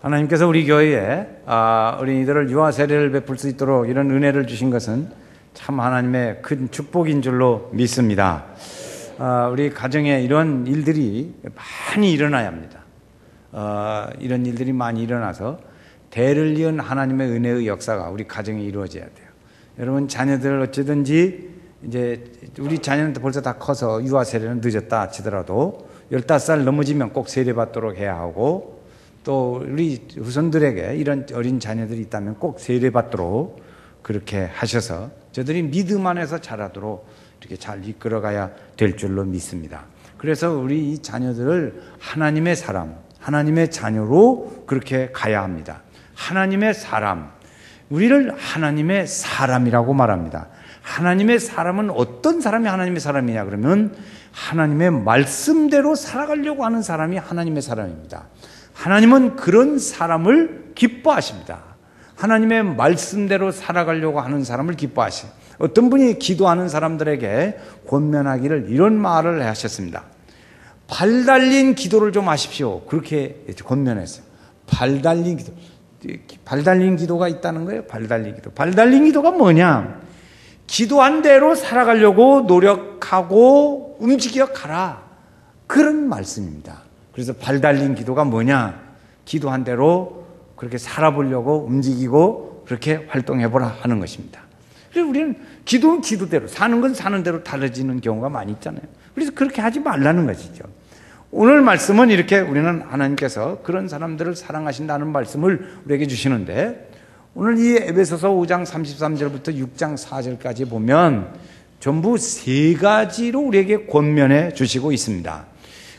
하나님께서 우리 교회에 어린이들을 유아 세례를 베풀 수 있도록 이런 은혜를 주신 것은 참 하나님의 큰 축복인 줄로 믿습니다. 우리 가정에 이런 일들이 많이 일어나야 합니다. 이런 일들이 많이 일어나서 대를 이은 하나님의 은혜의 역사가 우리 가정에 이루어져야 돼요. 여러분 자녀들 어찌든지 이제 우리 자녀는 벌써 다 커서 유아 세례는 늦었다 치더라도 15살 넘어지면 꼭 세례 받도록 해야 하고, 또 우리 후손들에게 이런 어린 자녀들이 있다면 꼭 세례 받도록 그렇게 하셔서 저들이 믿음 안에서 자라도록 이렇게 잘 이끌어가야 될 줄로 믿습니다. 그래서 우리 이 자녀들을 하나님의 사람, 하나님의 자녀로 그렇게 가야 합니다. 하나님의 사람, 우리를 하나님의 사람이라고 말합니다. 하나님의 사람은 어떤 사람이 하나님의 사람이냐 그러면 하나님의 말씀대로 살아가려고 하는 사람이 하나님의 사람입니다. 하나님은 그런 사람을 기뻐하십니다. 하나님의 말씀대로 살아가려고 하는 사람을 기뻐하십니다. 어떤 분이 기도하는 사람들에게 권면하기를 이런 말을 하셨습니다. 발 달린 기도를 좀 하십시오. 그렇게 권면했어요. 발 달린 기도. 발 달린 기도가 있다는 거예요. 발 달린 기도. 발 달린 기도가 뭐냐? 기도한 대로 살아가려고 노력하고 움직여 가라. 그런 말씀입니다. 그래서 발 달린 기도가 뭐냐? 기도한 대로 그렇게 살아보려고 움직이고 그렇게 활동해보라 하는 것입니다. 그래서 우리는 기도는 기도대로, 사는 건 사는 대로 달라지는 경우가 많이 있잖아요. 그래서 그렇게 하지 말라는 것이죠. 오늘 말씀은 이렇게 우리는 하나님께서 그런 사람들을 사랑하신다는 말씀을 우리에게 주시는데, 오늘 이 에베소서 5장 33절부터 6장 4절까지 보면 전부 세 가지로 우리에게 권면해 주시고 있습니다.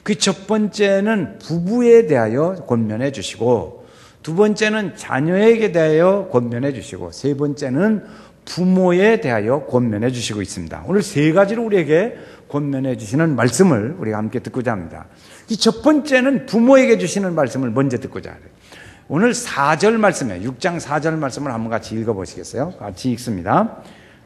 그 첫 번째는 부부에 대하여 권면해 주시고, 두 번째는 자녀에게 대하여 권면해 주시고, 세 번째는 부모에 대하여 권면해 주시고 있습니다. 오늘 세 가지로 우리에게 권면해 주시는 말씀을 우리가 함께 듣고자 합니다. 이 첫 번째는 부모에게 주시는 말씀을 먼저 듣고자 해요. 오늘 4절 말씀이에요. 6장 4절 말씀을 한번 같이 읽어보시겠어요? 같이 읽습니다.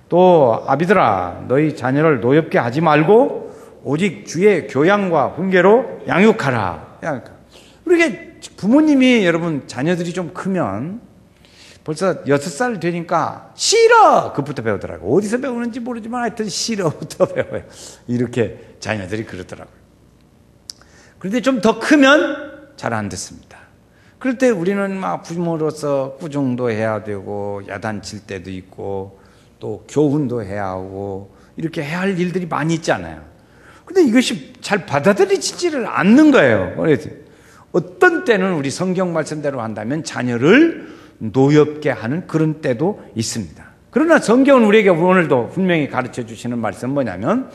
또 아비들아, 너희 자녀를 노엽게 하지 말고 오직 주의 교양과 훈계로 양육하라. 우리게 부모님이, 여러분 자녀들이 좀 크면 벌써 6살 되니까 싫어! 그부터 배우더라고요. 어디서 배우는지 모르지만 하여튼 싫어부터 배워요. 이렇게 자녀들이 그러더라고요. 그런데 좀 더 크면 잘 안 듣습니다. 그럴 때 우리는 막 부모로서 꾸중도 해야 되고 야단칠 때도 있고 또 교훈도 해야 하고 이렇게 해야 할 일들이 많이 있잖아요. 근데 이것이 잘 받아들이지를 않는 거예요. 그래서 어떤 때는 우리 성경 말씀대로 한다면 자녀를 노엽게 하는 그런 때도 있습니다. 그러나 성경은 우리에게 오늘도 분명히 가르쳐 주시는 말씀은 뭐냐면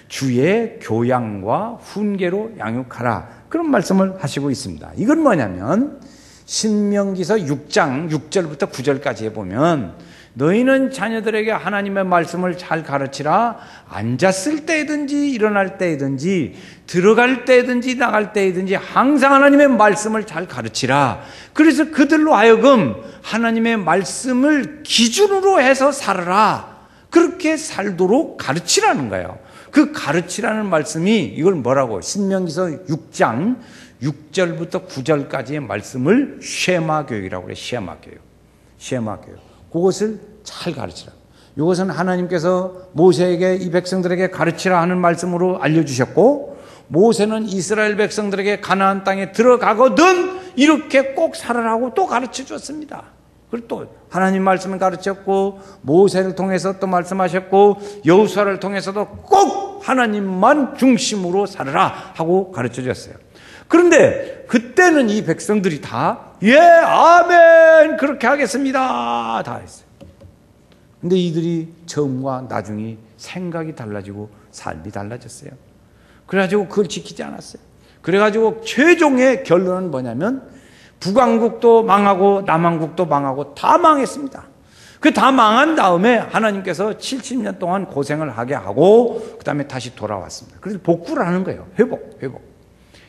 주의 교양과 훈계로 양육하라, 그런 말씀을 하시고 있습니다. 이건 뭐냐면 신명기서 6장 6절부터 9절까지에 보면 너희는 자녀들에게 하나님의 말씀을 잘 가르치라. 앉았을 때든지 일어날 때든지 들어갈 때든지 나갈 때든지 항상 하나님의 말씀을 잘 가르치라. 그래서 그들로 하여금 하나님의 말씀을 기준으로 해서 살아라. 그렇게 살도록 가르치라는 거예요. 그 가르치라는 말씀이 이걸 뭐라고? 신명기서 6장 6절부터 9절까지의 말씀을 쉐마 교육이라고 그래요. 쉐마 교육. 쉐마 교육. 그것을 잘 가르치라. 이것은 하나님께서 모세에게 이 백성들에게 가르치라 하는 말씀으로 알려주셨고, 모세는 이스라엘 백성들에게 가나안 땅에 들어가거든 이렇게 꼭 살아라고 또 가르쳐 줬습니다. 그리고 또 하나님 말씀을 가르쳤고, 모세를 통해서 또 말씀하셨고, 여호수아를 통해서도 꼭 하나님만 중심으로 살아라 하고 가르쳐 줬어요. 그런데 그때는 이 백성들이 다 예, 아멘, 그렇게 하겠습니다 다 했어요. 근데 이들이 처음과 나중에 생각이 달라지고 삶이 달라졌어요. 그래가지고 그걸 지키지 않았어요. 그래가지고 최종의 결론은 뭐냐면 북왕국도 망하고 남왕국도 망하고 다 망했습니다. 그 다 망한 다음에 하나님께서 70년 동안 고생을 하게 하고 그 다음에 다시 돌아왔습니다. 그래서 복구를 하는 거예요. 회복.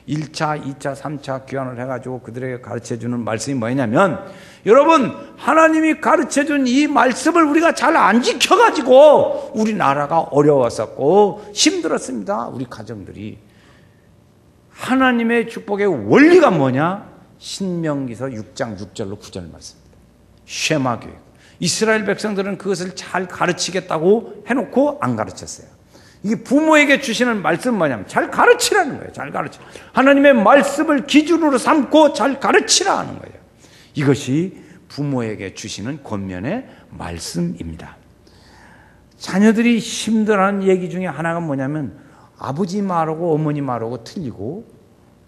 1차, 2차, 3차 귀환을 해가지고 그들에게 가르쳐주는 말씀이 뭐냐면, 여러분 하나님이 가르쳐준 이 말씀을 우리가 잘 안 지켜가지고 우리나라가 어려웠었고 힘들었습니다. 우리 가정들이. 하나님의 축복의 원리가 뭐냐? 신명기서 6장 6절로 9절 말씀입니다. 쉐마 교육. 이스라엘 백성들은 그것을 잘 가르치겠다고 해놓고 안 가르쳤어요. 이게 부모에게 주시는 말씀은 뭐냐면 잘 가르치라는 거예요. 잘 가르치. 하나님의 말씀을 기준으로 삼고 잘 가르치라 하는 거예요. 이것이 부모에게 주시는 권면의 말씀입니다. 자녀들이 힘들어하는 얘기 중에 하나가 뭐냐면 아버지 말하고 어머니 말하고 틀리고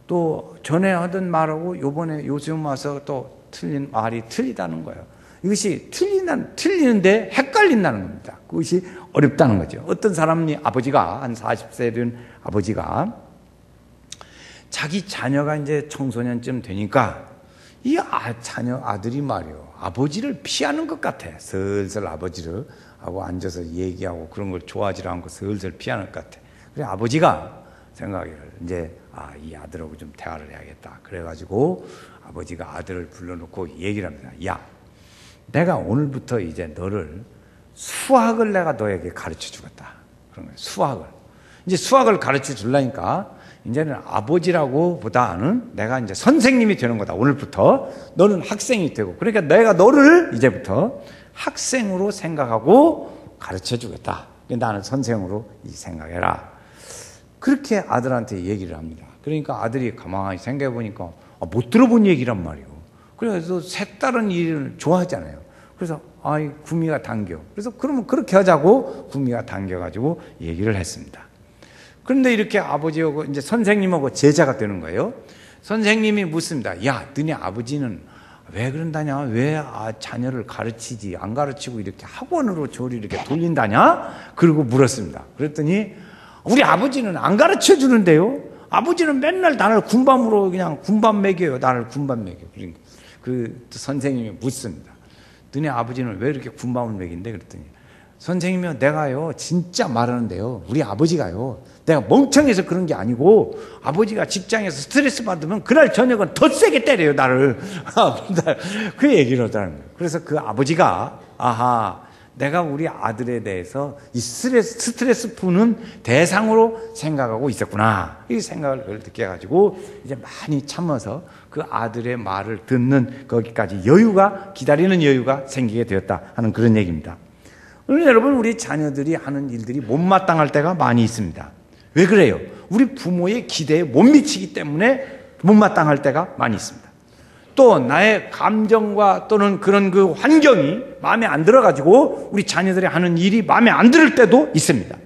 또 전에 하던 말하고 요즘 와서 또 틀린 말이 틀리다는 거예요. 이것이 틀리는데 헷갈린다는 겁니다. 그것이 어렵다는 거죠. 어떤 사람이 아버지가 한 40세 된 아버지가 자기 자녀가 이제 청소년쯤 되니까 이 아들이 말이요 아버지를 피하는 것 같아. 슬슬 아버지를 하고 앉아서 얘기하고 그런 걸 좋아하지 않고 슬슬 피하는 것 같아. 그래 아버지가 생각을 이제 이 아들하고 좀 대화를 해야겠다. 그래가지고 아버지가 아들을 불러놓고 얘기를 합니다. 야, 내가 오늘부터 이제 너를 수학을 내가 너에게 가르쳐 주겠다. 그런 거예요. 수학을. 이제 수학을 가르쳐 주려니까 이제는 아버지라고 보다는 내가 이제 선생님이 되는 거다. 오늘부터 너는 학생이 되고 그러니까 내가 너를 이제부터 학생으로 생각하고 가르쳐 주겠다. 나는 선생으로 생각해라. 그렇게 아들한테 얘기를 합니다. 그러니까 아들이 가만히 생각해 보니까 못 들어본 얘기란 말이에요. 그래서 색다른 일을 좋아하잖아요. 그래서 구미가 당겨. 그래서 그러면 그렇게 하자고 구미가 당겨가지고 얘기를 했습니다. 그런데 이렇게 아버지하고 이제 선생님하고 제자가 되는 거예요. 선생님이 묻습니다. 야, 너네 아버지는 왜 그런다냐? 왜 자녀를 가르치지? 안 가르치고 이렇게 학원으로 저를 이렇게 돌린다냐? 그러고 물었습니다. 그랬더니 우리 아버지는 안 가르쳐 주는데요. 아버지는 맨날 나를 군밤으로 그냥 군밤 먹여요. 나를 군밤 먹여. 그러니까 그 선생님이 묻습니다. 너네 아버지는 왜 이렇게 군밤을 먹인대? 그랬더니 선생님이요, 내가요 진짜 말하는데요, 우리 아버지가요 내가 멍청해서 그런 게 아니고 아버지가 직장에서 스트레스 받으면 그날 저녁은 더 세게 때려요 나를. 그 얘기를 하더라는 거예요. 그래서 그 아버지가 내가 우리 아들에 대해서 이 스트레스 푸는 대상으로 생각하고 있었구나. 이 생각을 듣게 해가지고 이제 많이 참아서 그 아들의 말을 듣는 거기까지 기다리는 여유가 생기게 되었다 하는 그런 얘기입니다. 오늘 여러분, 우리 자녀들이 하는 일들이 못마땅할 때가 많이 있습니다. 왜 그래요? 우리 부모의 기대에 못 미치기 때문에 못마땅할 때가 많이 있습니다. 또 나의 감정과 또는 그런 그 환경이 마음에 안 들어가지고 우리 자녀들이 하는 일이 마음에 안 들 때도 있습니다.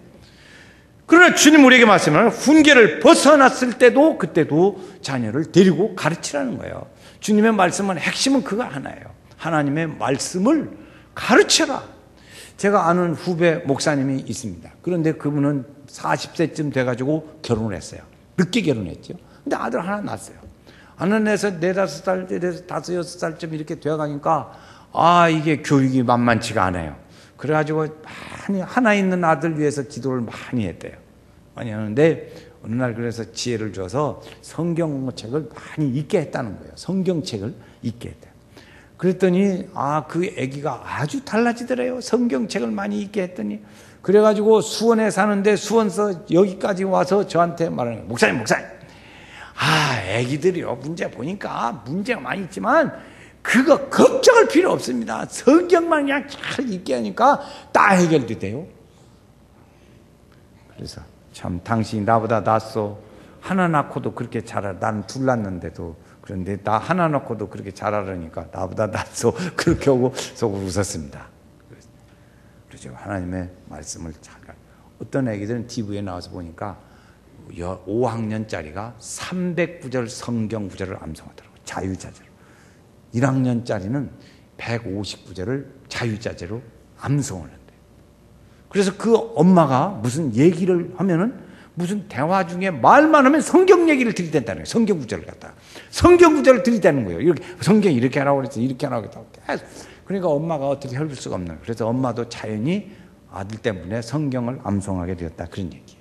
그러나 주님 우리에게 말씀하는 훈계를 벗어났을 때도 그때도 자녀를 데리고 가르치라는 거예요. 주님의 말씀은 핵심은 그거 하나예요. 하나님의 말씀을 가르쳐라. 제가 아는 후배 목사님이 있습니다. 그런데 그분은 40세쯤 돼가지고 결혼을 했어요. 늦게 결혼했죠. 근데 아들 하나 낳았어요. 하나 내서 4, 5살, 5, 6살쯤 이렇게 되어가니까 이게 교육이 만만치가 않아요. 그래가지고 많이 하나 있는 아들 위해서 기도를 많이 했대요. 많이 하는데 어느 날 그래서 지혜를 줘서 성경책을 많이 읽게 했다는 거예요. 성경책을 읽게 했대요. 그랬더니 그 아기가 아주 달라지더래요. 성경책을 많이 읽게 했더니. 그래가지고 수원에 사는데 수원서 여기까지 와서 저한테 말하는 거예요. 목사님 아기들이요 문제 보니까 문제가 많이 있지만 그거 걱정할 필요 없습니다. 성경만 그냥 잘 읽게 하니까 다 해결이 돼요. 그래서 참 당신이 나보다 낫소. 하나 낳고도 그렇게 잘하. 난 둘 낳는데도. 그런데 나 하나 낳고도 그렇게 잘하려니까 나보다 낫소. 그렇게 하고 속으로 웃었습니다. 그렇죠. 하나님의 말씀을 잘. 어떤 애기들은 TV에 나와서 보니까 5학년짜리가 300구절 성경 구절을 암송하더라고요. 자유자재로. 1학년짜리는 150구절을 자유자재로 암송을 한대요. 그래서 그 엄마가 무슨 얘기를 하면은 무슨 대화 중에 말만 하면 성경 얘기를 들이댄다는 거예요. 성경 구절을 갖다가. 성경 구절을 들이대는 거예요. 이렇게 성경 이렇게 하라고 그랬어. 이렇게 하라고 했다고. 그러니까 엄마가 어떻게 help할 수가 없는 거예요. 그래서 엄마도 자연히 아들 때문에 성경을 암송하게 되었다. 그런 얘기예요.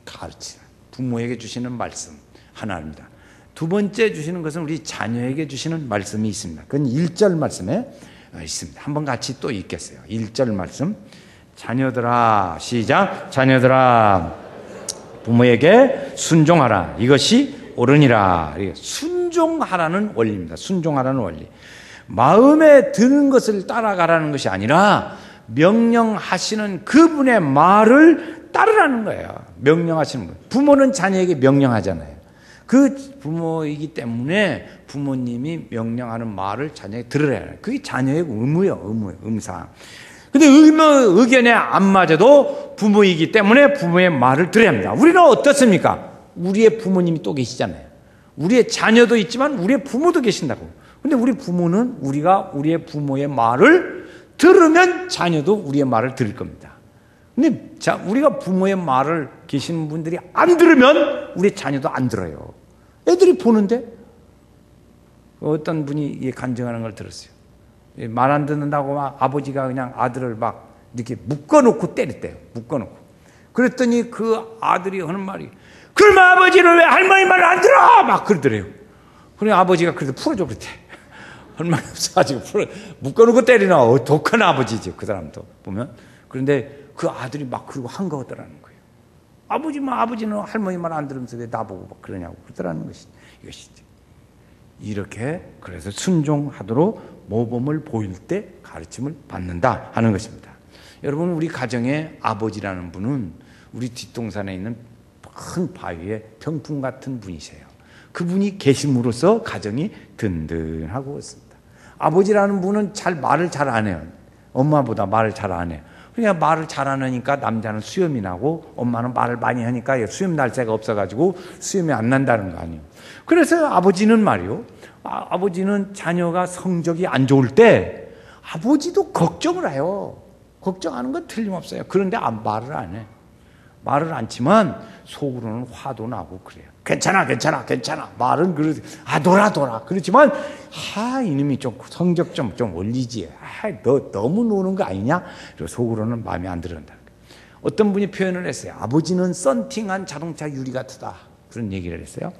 가르치는. 부모에게 주시는 말씀 하나입니다. 두 번째 주시는 것은 우리 자녀에게 주시는 말씀이 있습니다. 그건 1절 말씀에 있습니다. 한번 같이 또 읽겠어요. 1절 말씀. 자녀들아, 시작. 자녀들아, 부모에게 순종하라. 이것이 옳으니라. 순종하라는 원리입니다. 순종하라는 원리. 마음에 드는 것을 따라가라는 것이 아니라 명령하시는 그분의 말을 따르라는 거예요. 명령하시는 분. 부모는 자녀에게 명령하잖아요. 그 부모이기 때문에 부모님이 명령하는 말을 자녀에게 들으라 해요. 그게 자녀의 의무예요. 의무사항. 근데 의견에 안 맞아도 부모이기 때문에 부모의 말을 들어야 합니다. 우리는 어떻습니까? 우리의 부모님이 또 계시잖아요. 우리의 자녀도 있지만 우리의 부모도 계신다고. 근데 우리 부모는 우리의 부모의 말을 들으면 자녀도 우리의 말을 들을 겁니다. 근데 우리가 부모의 말을 계시는 분들이 안 들으면 우리 자녀도 안 들어요. 애들이 보는데 어떤 분이 간증하는 걸 들었어요. 말 안 듣는다고 막 아버지가 그냥 아들을 막 이렇게 묶어놓고 때렸대요. 묶어놓고. 그랬더니 그 아들이 하는 말이, 그러면 아버지는 왜 할머니 말을 안 들어? 막 그러더래요. 그래 아버지가 그래도 풀어줘 그랬대. 할머니 없어가지고 묶어놓고 때리나 독한 아버지죠. 그 사람도 보면. 그런데 그 아들이 막 그러고 한가하더라는 거예요. 아버지는 할머니 말 안 들으면서 왜 나보고 막 그러냐고 그러더라는 이것이죠. 이렇게 그래서 순종하도록 모범을 보일 때 가르침을 받는다 하는 것입니다. 여러분, 우리 가정의 아버지라는 분은 우리 뒷동산에 있는 큰 바위에 병풍 같은 분이세요. 그분이 계심으로써 가정이 든든하고 있습니다. 아버지라는 분은 말을 잘 안 해요. 엄마보다 말을 잘 안 해요. 그러니까 말을 잘 안 하니까 남자는 수염이 나고 엄마는 말을 많이 하니까 수염 날 새가 없어가지고 수염이 안 난다는 거 아니에요. 그래서 아버지는 말이요. 아버지는 자녀가 성적이 안 좋을 때 아버지도 걱정을 해요. 걱정하는 건 틀림없어요. 그런데 말을 안 해. 말을 않지만 속으로는 화도 나고 그래요. 괜찮아. 말은 그러지. 놀아. 그렇지만 이놈이 좀 성적 좀 올리지. 너 너무 노는 거 아니냐? 그리고 속으로는 마음에 안 들어간다. 어떤 분이 표현을 했어요. 아버지는 썬팅한 자동차 유리 같다. 그런 얘기를 했어요.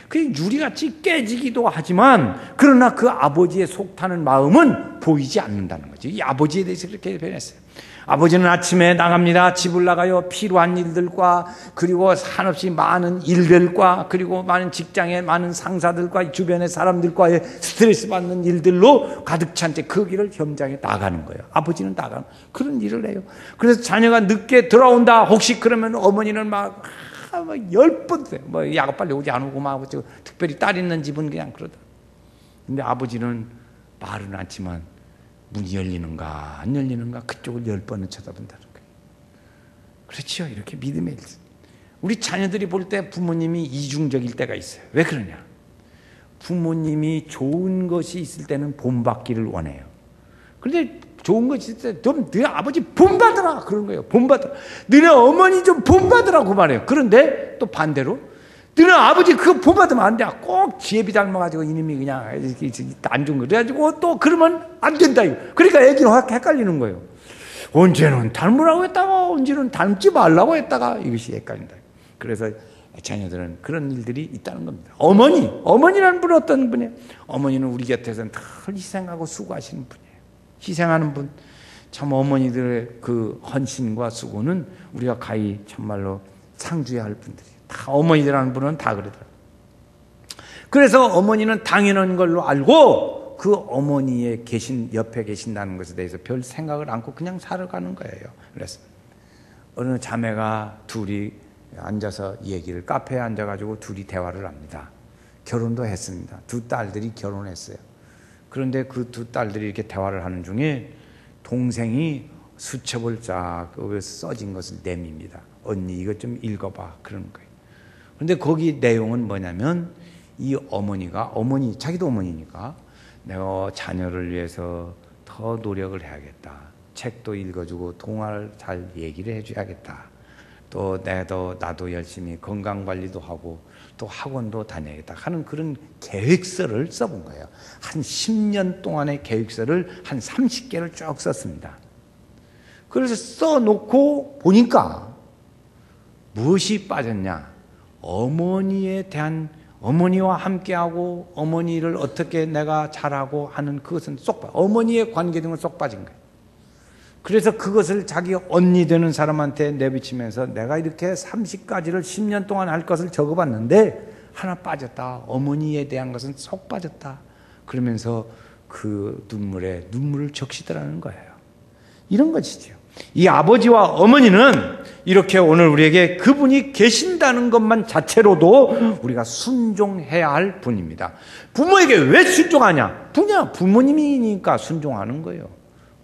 그 유리같이 깨지기도 하지만 그러나 그 아버지의 속 타는 마음은 보이지 않는다는 거죠. 이 아버지에 대해서 그렇게 표현했어요. 아버지는 아침에 나갑니다. 집을 나가요. 필요한 일들과 그리고 한없이 많은 일들과 그리고 많은 직장에 많은 상사들과 주변의 사람들과의 스트레스 받는 일들로 가득 찬 채 그 길을 현장에 나가는 거예요. 아버지는 나가는 그런 일을 해요. 그래서 자녀가 늦게 들어온다. 혹시 그러면 어머니는 막 10번 야가 빨리 오지 않고 막 특별히 딸 있는 집은 그냥 그러다. 근데 아버지는 말은 않지만 문이 열리는가 안 열리는가 그쪽을 10번은 쳐다본다는 거예요. 그렇죠. 이렇게 믿음의 일. 우리 자녀들이 볼 때 부모님이 이중적일 때가 있어요. 왜 그러냐? 부모님이 좋은 것이 있을 때는 본받기를 원해요. 그런데 좋은 것이 있을 때 좀 너희 아버지 본받으라 그런 거예요. 본받으라. 너네 어머니 좀 본받으라고 말해요. 그런데 또 반대로 너네 아버지 그거 본받으면 안 돼. 꼭 지혜비 닮아가지고 이놈이 그냥 안 좋은 거 그래가지고 또 그러면 안 된다. 그러니까 애기는 확 헷갈리는 거예요. 언제는 닮으라고 했다가 언제는 닮지 말라고 했다가 이것이 헷갈린다. 그래서 자녀들은 그런 일들이 있다는 겁니다. 어머니라는 분은 어떤 분이에요? 어머니는 우리 곁에서는 다 희생하고 수고하시는 분이에요. 희생하는 분. 참 어머니들의 그 헌신과 수고는 우리가 가히 참말로 상주해야 할 분들이에요. 다 어머니들이라는 분은 다 그러더라고요. 그래서 어머니는 당연한 걸로 알고 그 어머니의 옆에 계신다는 것에 대해서 별 생각을 않고 그냥 살아가는 거예요. 그래서 어느 자매가 둘이 앉아서 카페에 앉아가지고 둘이 대화를 합니다. 결혼도 했습니다. 두 딸들이 결혼했어요. 그런데 그 두 딸들이 이렇게 대화를 하는 중에 동생이 수첩을 쫙 써진 것을 내밉니다. 언니 이것 좀 읽어봐 그러는 거예요. 그런데 거기 내용은 뭐냐면 이 어머니가 자기도 어머니니까 내가 자녀를 위해서 더 노력을 해야겠다. 책도 읽어주고 동화를 잘 얘기를 해줘야겠다. 또 나도 열심히 건강관리도 하고 또 학원도 다녀야겠다 하는 그런 계획서를 써본 거예요. 한 10년 동안의 계획서를 한 30개를 쭉 썼습니다. 그래서 써놓고 보니까 무엇이 빠졌냐? 어머니와 함께하고 어머니를 어떻게 내가 잘하고 하는 그것은 어머니의 관계 등은 쏙 빠진 거예요. 그래서 그것을 자기 언니 되는 사람한테 내비치면서 내가 이렇게 30가지를 10년 동안 할 것을 적어봤는데 하나 빠졌다. 어머니에 대한 것은 속 빠졌다. 그러면서 그 눈물에 눈물을 적시더라는 거예요. 이런 것이죠. 이 아버지와 어머니는 이렇게 오늘 우리에게 그분이 계신다는 것만 자체로도 우리가 순종해야 할 분입니다. 부모에게 왜 순종하냐? 부모님이니까 순종하는 거예요.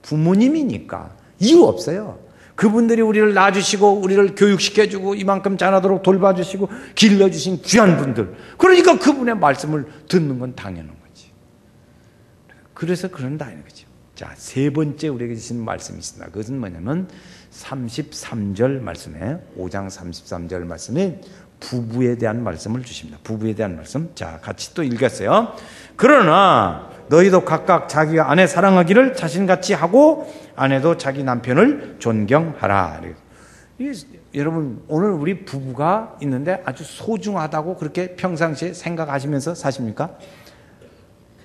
부모님이니까. 이유 없어요. 그분들이 우리를 낳아주시고 우리를 교육시켜주고 이만큼 자라도록 돌봐주시고 길러주신 귀한 분들. 그러니까 그분의 말씀을 듣는 건 당연한 거지. 그래서 그런다는 거죠. 자, 세 번째 우리에게 주신 말씀이 있습니다. 그것은 뭐냐면 33절 말씀에 5장 33절 말씀에 부부에 대한 말씀을 주십니다. 부부에 대한 말씀. 자, 같이 또 읽었어요. 그러나 너희도 각각 자기 아내 사랑하기를 자신같이 하고 아내도 자기 남편을 존경하라. 여러분, 오늘 우리 부부가 있는데 아주 소중하다고 그렇게 평상시에 생각하시면서 사십니까?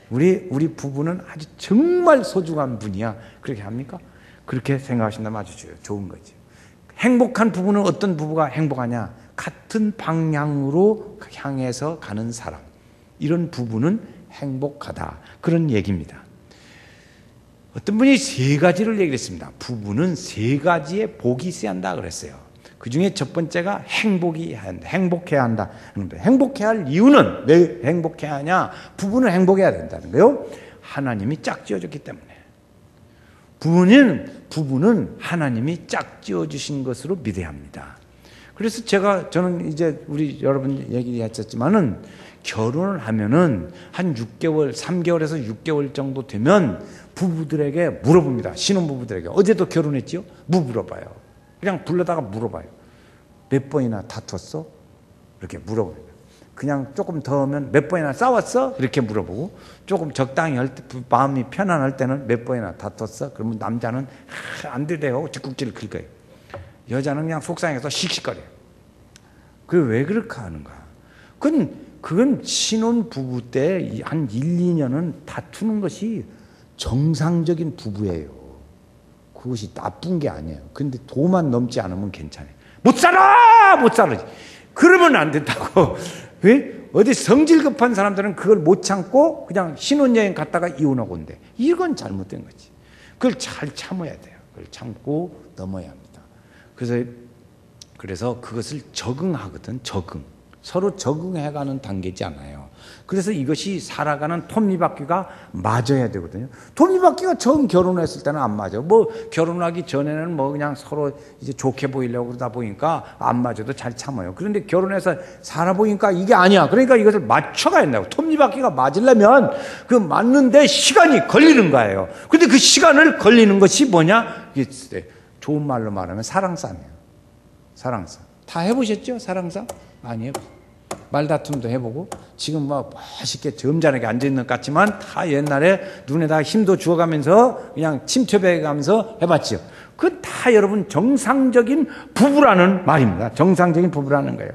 우리 부부는 아주 정말 소중한 분이야. 그렇게 합니까? 그렇게 생각하신다면 아주 좋은 거죠. 행복한 부부는 어떤 부부가 행복하냐? 같은 방향으로 향해서 가는 사람. 이런 부부는 행복하다. 그런 얘기입니다. 어떤 분이 세 가지를 얘기했습니다. 부부는 세 가지의 복이 있어야 한다 그랬어요. 그 중에 첫 번째가 행복해야 한다. 행복해야 할 이유는 왜 행복해야 하냐? 부부는 행복해야 된다는 거예요. 하나님이 짝지어줬기 때문에. 부부는 하나님이 짝지어주신 것으로 믿어야 합니다. 그래서 저는 이제 우리 여러분 얘기했었지만은 결혼을 하면은 한 6개월, 3개월에서 6개월 정도 되면 부부들에게 물어봅니다. 신혼부부들에게. 어제도 결혼했지요? 물어봐요. 그냥 불러다가 물어봐요. 몇 번이나 다퉜어? 이렇게 물어봅니다. 그냥 조금 더 하면 몇 번이나 싸웠어? 이렇게 물어보고 조금 적당히 할 때, 마음이 편안할 때는 몇 번이나 다퉜어? 그러면 남자는 안 되대요. 뒷국질을 긁 거예요. 여자는 그냥 속상해서 씩씩거려요. 그게 왜 그렇게 하는가? 그건 신혼부부 때 한 1, 2년은 다투는 것이 정상적인 부부예요. 그것이 나쁜 게 아니에요. 근데 도만 넘지 않으면 괜찮아요. 못 살아! 그러면 안 된다고. 왜? 어디 성질 급한 사람들은 그걸 못 참고 그냥 신혼여행 갔다가 이혼하고 온대. 이건 잘못된 거지. 그걸 잘 참아야 돼요. 그걸 참고 넘어야 합니다. 그래서 그것을 적응하거든. 서로 적응해가는 단계지 않아요. 그래서 이것이 살아가는 톱니바퀴가 맞아야 되거든요. 톱니바퀴가 처음 결혼했을 때는 안 맞아. 결혼하기 전에는 그냥 서로 이제 좋게 보이려고 그러다 보니까 안 맞아도 잘 참아요. 그런데 결혼해서 살아보니까 이게 아니야. 그러니까 이것을 맞춰가야 된다고. 톱니바퀴가 맞으려면 그 맞는데 시간이 걸리는 거예요. 근데 그 시간을 걸리는 것이 뭐냐? 이게 좋은 말로 말하면 사랑싸움이에요. 사랑싸움. 다 해보셨죠? 사랑싸움? 많이 해보세요. 말다툼도 해보고 지금 멋있게 점잖게 앉아있는 것 같지만 다 옛날에 눈에다 힘도 주어가면서 그냥 침투해가면서 해봤죠. 그건 다 여러분 정상적인 부부라는 말입니다. 정상적인 부부라는 거예요.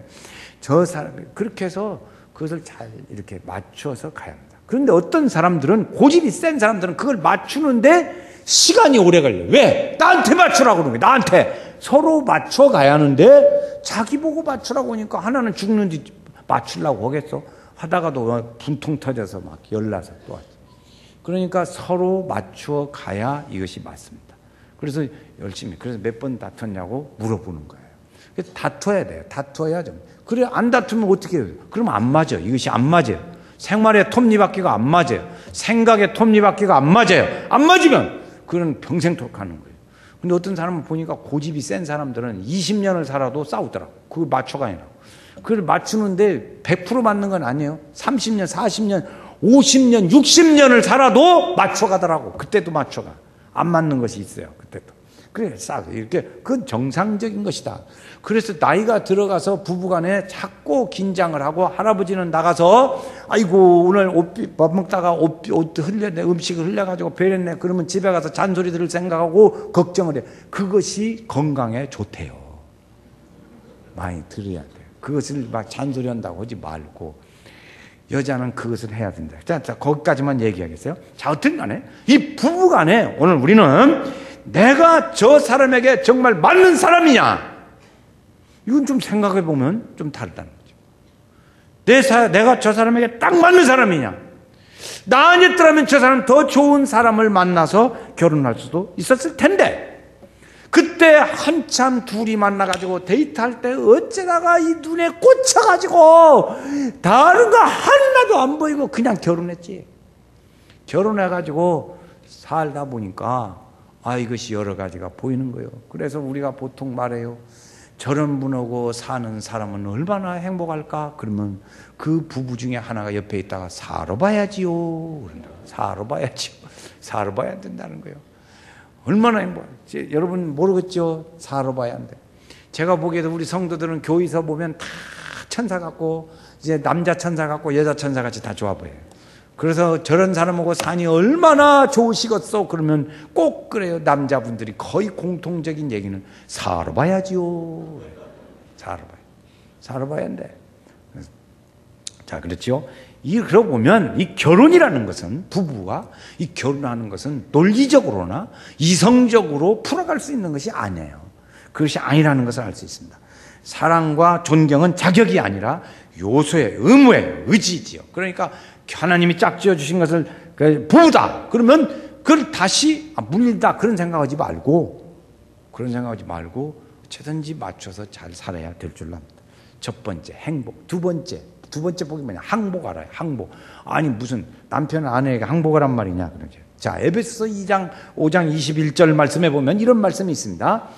저 사람 그렇게 해서 그것을 잘 이렇게 맞춰서 가야 합니다. 그런데 어떤 사람들은 고집이 센 사람들은 그걸 맞추는데 시간이 오래 걸려요. 왜? 나한테 맞추라고 그러는 거예요. 나한테. 서로 맞춰가야 하는데 자기 보고 맞추라고 하니까 하나는 죽는지 맞추려고 하겠어? 하다가도 분통 터져서 막 열나서 또 왔죠. 그러니까 서로 맞추어 가야 이것이 맞습니다. 그래서 열심히, 그래서 몇 번 다퉜냐고 물어보는 거예요. 그래서 다퉈야 돼요. 다투어야 좀. 그래, 안 다투면 어떻게 해요? 그러면 안 맞아요. 이것이 안 맞아요. 생활의 톱니바퀴가 안 맞아요. 생각의 톱니바퀴가 안 맞아요. 안 맞으면 그건 평생토록 가는 거예요. 근데 어떤 사람은 보니까 고집이 센 사람들은 20년을 살아도 싸우더라고. 그걸 맞춰가냐고. 그걸 맞추는데 100% 맞는 건 아니에요. 30년, 40년, 50년, 60년을 살아도 맞춰가더라고. 그때도 맞춰가. 안 맞는 것이 있어요. 그때도. 그래, 싸워. 이렇게, 그건 정상적인 것이다. 그래서 나이가 들어가서 부부간에 자꾸 긴장을 하고 할아버지는 나가서 아이고, 오늘 밥 먹다가 옷 흘렸네, 음식을 흘려가지고 베렸네. 그러면 집에 가서 잔소리 들을 생각하고 걱정을 해. 그것이 건강에 좋대요. 많이 들어야 돼요. 그것을 막 잔소리 한다고 하지 말고. 여자는 그것을 해야 된다. 자, 거기까지만 얘기하겠어요? 자, 어떤 간에 이 부부 간에 오늘 우리는 내가 저 사람에게 정말 맞는 사람이냐? 이건 좀 생각해 보면 좀 다르다는 거죠. 내가 저 사람에게 딱 맞는 사람이냐? 나 아니었더라면 저 사람 더 좋은 사람을 만나서 결혼할 수도 있었을 텐데, 그때 한참 둘이 만나가지고 데이트할 때 어쩌다가 이 눈에 꽂혀가지고 다른 거 하나도 안 보이고 그냥 결혼했지. 결혼해가지고 살다 보니까 이것이 여러 가지가 보이는 거예요. 그래서 우리가 보통 말해요. 저런 분하고 사는 사람은 얼마나 행복할까? 그러면 그 부부 중에 하나가 옆에 있다가 살아봐야지요. 살아봐야지요. 살아봐야 된다는 거예요. 얼마나 행복해. 여러분 모르겠죠? 살아봐야 한대. 제가 보기에도 우리 성도들은 교회에서 보면 다 천사 같고, 이제 남자 천사 같고 여자 천사 같이 다 좋아 보여요. 그래서 저런 사람하고 사니 얼마나 좋으시겠어? 그러면 꼭 그래요. 남자분들이 거의 공통적인 얘기는 살아봐야지요. 살아봐야 한대. 자, 그렇죠? 그러고 보면 이 결혼이라는 것은, 부부가 이 결혼하는 것은 논리적으로나 이성적으로 풀어갈 수 있는 것이 아니에요. 그것이 아니라는 것을 알 수 있습니다. 사랑과 존경은 자격이 아니라 요소의 의무의 의지지요. 그러니까 하나님이 짝지어 주신 것을 부부다 그러면 그걸 다시 물린다 그런 생각하지 말고, 어쨌든지 맞춰서 잘 살아야 될 줄로 압니다. 첫 번째 행복, 두 번째 복이 뭐냐? 항복하라. 항복. 아니 무슨 남편 아내에게 항복하란 말이냐? 그러죠. 자, 에베소서 5장 21절 말씀에 보면 이런 말씀이 있습니다.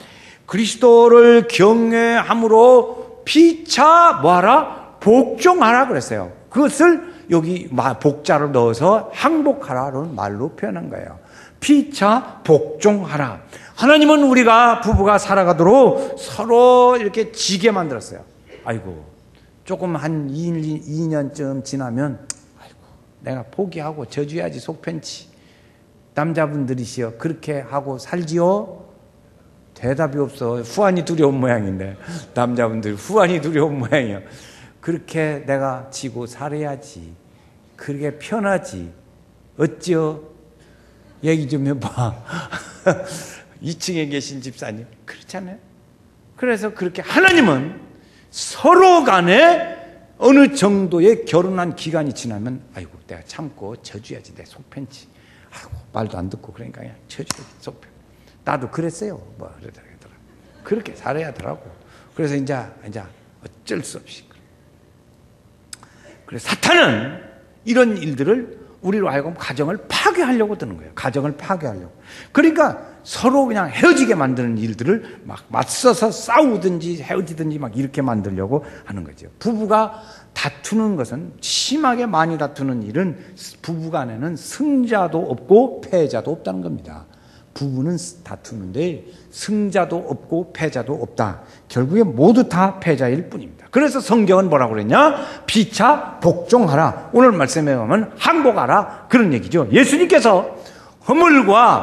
그리스도를 경외함으로 피차 뭐하라? 복종하라 그랬어요. 그것을 여기 복자를 넣어서 항복하라는 말로 표현한 거예요. 피차 복종하라. 하나님은 우리가 부부가 살아가도록 서로 이렇게 지게 만들었어요. 아이고, 조금 한 2년쯤 지나면 내가 포기하고 져줘야지 속편치. 남자분들이시여 그렇게 하고 살지요? 대답이 없어. 후환이 두려운 모양인데, 남자분들 후환이 두려운 모양이에요. 그렇게 내가 지고 살아야지. 그게 편하지. 어찌요? 얘기 좀 해봐. 2층에 계신 집사님. 그렇잖아요. 그래서 그렇게 하나님은 서로 간에 어느 정도의 결혼한 기간이 지나면 아이고 내가 참고 져줘야지. 내 속편치. 아이고 말도 안 듣고 그러니까 그냥 져줘야지. 속편. 나도 그랬어요. 뭐 그러더라. 그렇게 살아야 하더라고. 그래서 이제 어쩔 수 없이. 그래서 사탄은 이런 일들을 우리로 하여금 가정을 파괴하려고 드는 거예요. 가정을 파괴하려고. 그러니까 서로 그냥 헤어지게 만드는 일들을 막 맞서서 싸우든지 헤어지든지 막 이렇게 만들려고 하는 거죠. 부부가 다투는 것은, 심하게 많이 다투는 일은 부부간에는 승자도 없고 패자도 없다는 겁니다. 부부는 다투는데 승자도 없고 패자도 없다. 결국에 모두 다 패자일 뿐입니다. 그래서 성경은 뭐라고 그랬냐? 피차 복종하라. 오늘 말씀에 보면 항복하라. 그런 얘기죠. 예수님께서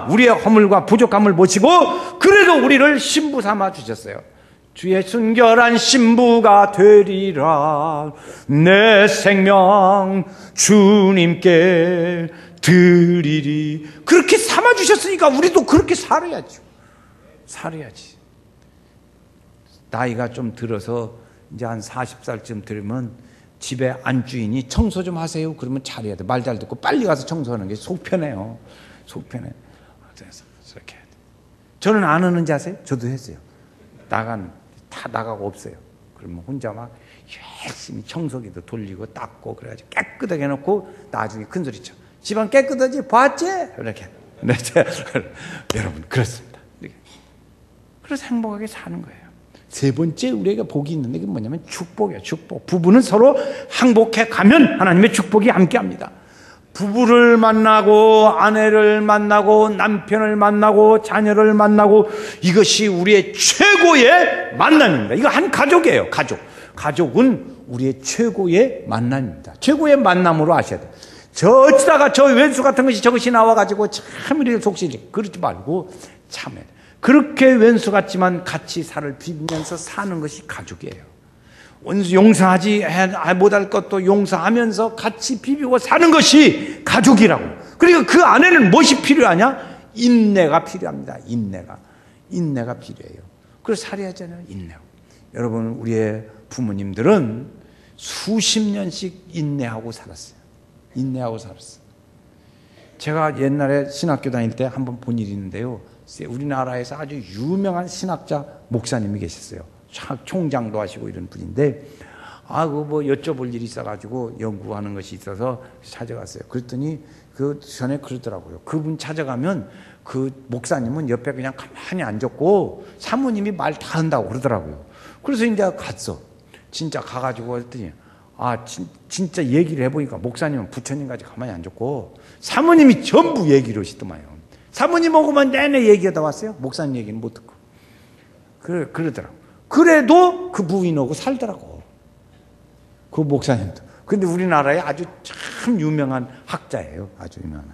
우리의 허물과 부족함을 보시고 그래도 우리를 신부 삼아 주셨어요. 주의 순결한 신부가 되리라. 내 생명 주님께 드리리. 그렇게 삼아주셨으니까 우리도 그렇게 살아야지. 나이가 좀 들어서 이제 한 40살쯤 되면 집에 안주인이 청소 좀 하세요. 그러면 잘해야 돼. 말 잘 듣고 빨리 가서 청소하는 게 속 편해요. 그래서 이렇게 해야 돼. 저는 안 하는지 아세요? 저도 했어요. 다 나가고 없어요. 그러면 혼자 막 열심히 청소기도 돌리고 닦고 그래가지고 깨끗하게 해놓고 나중에 큰 소리 쳐. 집안 깨끗하지? 봤지? 이렇게. 여러분 그렇습니다. 그래서 행복하게 사는 거예요. 세 번째 우리에게 복이 있는데 그게 뭐냐면 축복이에요. 축복. 부부는 서로 항복해 가면 하나님의 축복이 함께합니다. 부부를 만나고 아내를 만나고 남편을 만나고 자녀를 만나고 이것이 우리의 최고의 만남입니다. 이거 한 가족이에요. 가족은 우리의 최고의 만남입니다. 최고의 만남으로 아셔야 돼요. 어쩌다가 저 왼수 같은 것이 저것이 나와가지고 참 우리를 속시지. 그러지 말고 참해. 그렇게 왼수 같지만 같이 살을 비비면서 사는 것이 가족이에요. 원수 용서하지 못할 것도 용서하면서 같이 비비고 사는 것이 가족이라고. 그러니까 그 안에는 무엇이 필요하냐? 인내가 필요합니다. 인내가 필요해요. 그래서 살아야 하잖아요. 인내. 여러분 우리의 부모님들은 수십 년씩 인내하고 살았어요. 인내하고 살았어요. 제가 옛날에 신학교 다닐 때 한번 본 일이 있는데요. 우리나라에서 아주 유명한 신학자 목사님이 계셨어요. 총장도 하시고 이런 분인데, 뭐 여쭤볼 일이 있어가지고 연구하는 것이 있어서 찾아갔어요. 그랬더니 그 전에 그러더라고요. 그분 찾아가면 그 목사님은 옆에 그냥 가만히 앉았고 사모님이 말 다 한다고 그러더라고요. 그래서 이제 갔어. 진짜 가가지고 했더니 진짜 얘기를 해보니까 목사님은 부처님까지 가만히 앉았고 사모님이 전부 얘기를 하시더만요. 사모님 오고만 내내 얘기하다 왔어요. 목사님 얘기는 못 듣고. 그러더라고. 그래도 그 부인하고 살더라고. 그 목사님도. 근데 우리나라에 아주 참 유명한 학자예요. 아주 유명한.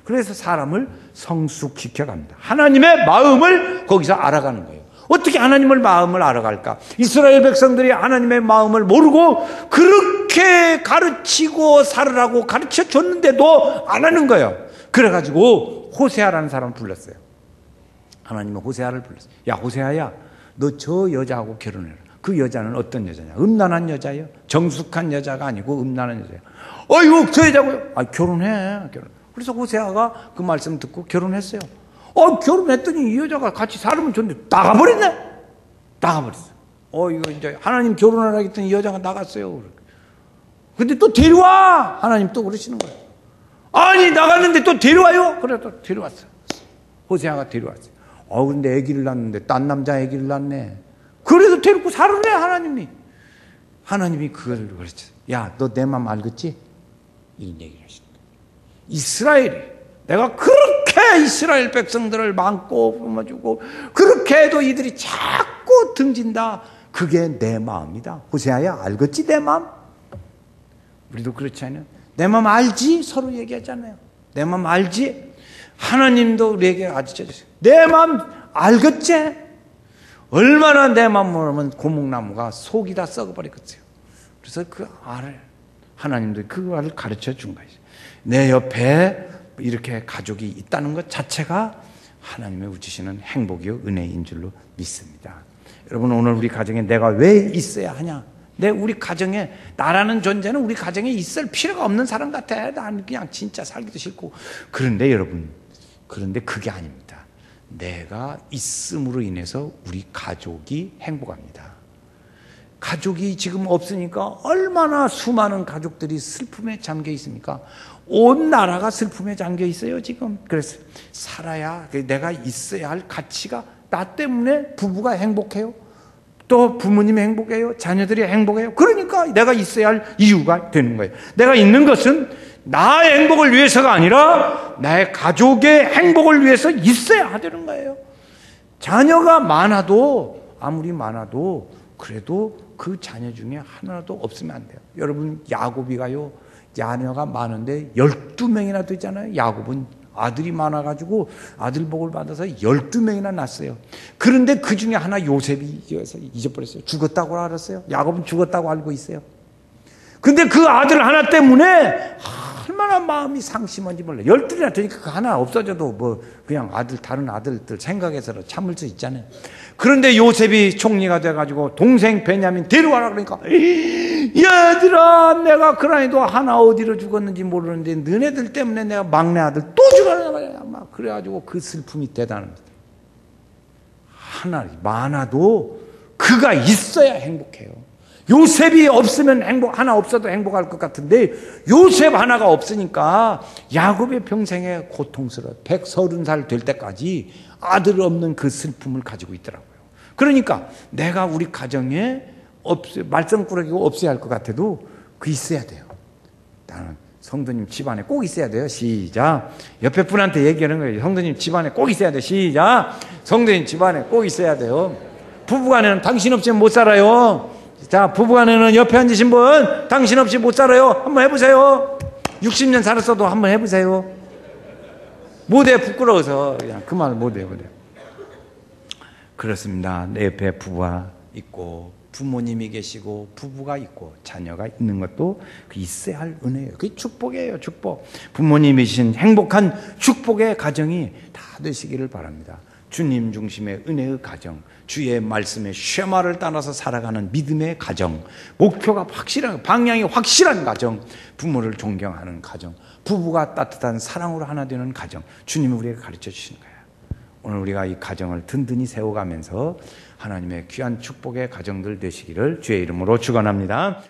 그래서 사람을 성숙시켜 갑니다. 하나님의 마음을 거기서 알아가는 거예요. 어떻게 하나님의 마음을 알아갈까? 이스라엘 백성들이 하나님의 마음을 모르고 그렇게 가르치고 살으라고 가르쳐 줬는데도 안 하는 거예요. 그래가지고 호세아라는 사람을 불렀어요. 하나님은 호세아를 불렀어요. 야, 호세아야, 너 저 여자하고 결혼해라. 그 여자는 어떤 여자냐? 음란한 여자예요. 정숙한 여자가 아니고 음란한 여자예요. 어이구, 저 여자고요. 결혼해. 그래서 호세아가 그 말씀 듣고 결혼했어요. 결혼했더니 이 여자가 같이 살으면 좋은데 나가버렸네. 나가버렸어. 이거 이제 하나님 결혼하라 했더니 이 여자가 나갔어요. 근데 또 데려와. 하나님 또 그러시는 거예요. 아니, 나갔는데 또 데려와요. 그래, 또 데려왔어. 호세아가 데려왔어요. 근데 아기를 낳는데 딴 남자 아기를 낳네. 그래도 데리고 살으래. 하나님이 그걸 그랬죠. 야, 너 내 맘 알겠지? 이런 얘기를 하시는 거예요. 이스라엘이 내가 그렇게 이스라엘 백성들을 많고 품어주고 그렇게 해도 이들이 자꾸 등진다. 그게 내 마음이다. 호세아야, 알겠지 내 마음? 우리도 그렇지 않아요? 내 마음 알지? 서로 얘기하잖아요. 내 마음 알지? 하나님도 우리에게 가르쳐주세요. 내 마음 알겠지? 얼마나 내 마음을 하면 고목나무가 속이 다 썩어버리겠어요. 그래서 그 알을 하나님도 그 알을 가르쳐 준 거예요. 내 옆에 이렇게 가족이 있다는 것 자체가 하나님의 주시는 행복이요 은혜인 줄로 믿습니다. 여러분, 오늘 우리 가정에 내가 왜 있어야 하냐? 우리 가정에 나라는 존재는 우리 가정에 있을 필요가 없는 사람 같아. 나는 그냥 진짜 살기도 싫고. 그런데 여러분, 그게 아닙니다. 내가 있음으로 인해서 우리 가족이 행복합니다. 가족이 지금 없으니까 얼마나 수많은 가족들이 슬픔에 잠겨 있습니까? 온 나라가 슬픔에 잠겨 있어요 지금. 그래서 살아야, 내가 있어야 할 가치가, 나 때문에 부부가 행복해요. 또 부모님이 행복해요. 자녀들이 행복해요. 그러니까 내가 있어야 할 이유가 되는 거예요. 내가 있는 것은 나의 행복을 위해서가 아니라 나의 가족의 행복을 위해서 있어야 되는 거예요. 자녀가 아무리 많아도 그래도 그 자녀 중에 하나도 없으면 안 돼요. 여러분, 야곱이가요, 자녀가 많은데 12명이나 되잖아요. 야곱은 아들이 많아가지고 아들 복을 받아서 12명이나 낳았어요. 그런데 그 중에 하나 요셉이 잊어버렸어요. 죽었다고 알았어요. 야곱은 죽었다고 알고 있어요. 근데 그 아들 하나 때문에 얼마나 마음이 상심한지 몰라요. 12이나 되니까 그 하나 없어져도 그냥 다른 아들들 생각해서 참을 수 있잖아요. 그런데 요셉이 총리가 돼가지고 동생 베냐민 데려와라 그러니까, 얘들아, 내가 그라니도 하나 어디로 죽었는지 모르는데 너네들 때문에 내가 막내 아들 또 죽었나 말이야. 막 그래가지고 그 슬픔이 대단합니다. 하나 많아도 그가 있어야 행복해요. 요셉이 없으면 하나 없어도 행복할 것 같은데 요셉 하나가 없으니까 야곱의 평생에 고통스러워. 130살 될 때까지 아들 없는 그 슬픔을 가지고 있더라고요. 그러니까 내가 우리 가정에 말썽꾸러기가 없어야 할 것 같아도 그 있어야 돼요. 나는 성도님 집안에 꼭 있어야 돼요. 시작. 옆에 분한테 얘기하는 거예요. 성도님 집안에 꼭 있어야 돼요. 시작. 성도님 집안에 꼭 있어야 돼요. 부부간에는 당신 없이는 못 살아요. 자, 부부간에는 옆에 앉으신 분, 당신 없이 못 살아요. 한번 해보세요. 60년 살았어도 한번 해보세요. 못해, 부끄러워서 그냥 그 말 못해요. 그렇습니다. 내 옆에 부부가 있고 부모님이 계시고 부부가 있고 자녀가 있는 것도 그 있어야 할 은혜예요. 그게 축복이에요. 축복. 부모님이신 행복한 축복의 가정이 다 되시기를 바랍니다. 주님 중심의 은혜의 가정, 주의 말씀의 쉐마를 따라서 살아가는 믿음의 가정, 목표가 확실한, 방향이 확실한 가정, 부모를 존경하는 가정, 부부가 따뜻한 사랑으로 하나 되는 가정, 주님이 우리에게 가르쳐 주시는 거예요. 오늘 우리가 이 가정을 든든히 세워가면서 하나님의 귀한 축복의 가정들 되시기를 주의 이름으로 축원합니다.